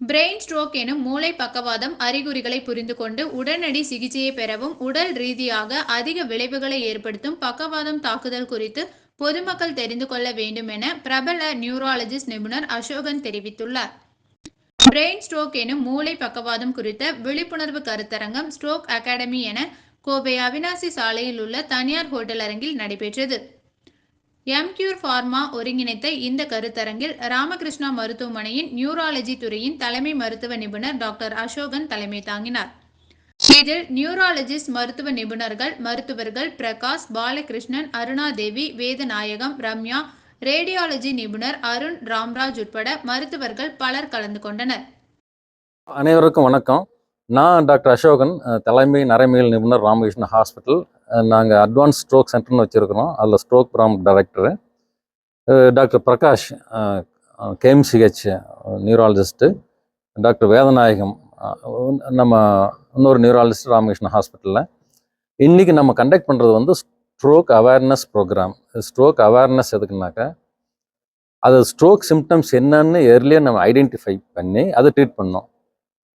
Brain stroke எனும் மூளை பக்கவாதம் அறிகுறிகளை புரிந்து கொண்டு உடனடி சிகிச்சையை பெறவும், உடல் ரீதியாக அதிக விளைவுகளை ஏற்படுத்தும் பக்கவாதம் தாக்குதல் குறித்து பொதுமக்கள் தெரிந்து கொள்ள வேண்டும் என பிரபல நியூராலஜிஸ்ட் நிபுணர் அசோகன் தெரிவித்துள்ளார். பிரெயின் ஸ்ட்ரோக் எனும் மூளை பக்கவாதம் குறித்த விழிப்புணர்வு கருத்தரங்கம் ஸ்ட்ரோக் அகாடமி என கோவை அவினாசி சாலையில் உள்ள தனியார் ஹோட்டல் அரங்கில் நடைபெற்றது. எம்கியூர் பார்மா ஒருங்கிணைத்த இந்த கருத்தரங்கில் ராமகிருஷ்ணா மருத்துவமனையின் நியூராலஜி துறையின் தலைமை மருத்துவ நிபுணர் டாக்டர் அசோகன் தலைமை தாங்கினார். இதில் நியூராலஜிஸ்ட் மருத்துவ நிபுணர்கள், மருத்துவர்கள் பிரகாஷ், பாலகிருஷ்ணன், அருணாதேவி, வேதநாயகம், ரம்யா, ரேடியாலஜி நிபுணர் அருண் ராம்ராஜ் உட்பட மருத்துவர்கள் பலர் கலந்து கொண்டனர். அனைவருக்கும் வணக்கம். நான் டாக்டர் அசோகன், தலைமை நரம்பியல் நிபுணர் ராமகிருஷ்ணா ஹாஸ்பிட்டல். நாங்கள் அட்வான்ஸ் ஸ்ட்ரோக் சென்டர்னு வச்சுருக்கிறோம். அதில் stroke from director. Doctor Prakash KMCH neurologist. Doctor Vedanayagam நம்ம இன்னொரு நியூராலஜிஸ்ட் ராமகிருஷ்ணா ஹாஸ்பிட்டலில். இன்றைக்கி நம்ம கண்டக்ட் பண்ணுறது stroke awareness programme. Stroke awareness எதுக்குனாக்கா, அது ஸ்ட்ரோக் சிம்டம்ஸ் என்னன்னு ஏர்லியாக நம்ம ஐடென்டிஃபை பண்ணி அதை ட்ரீட் பண்ணோம்.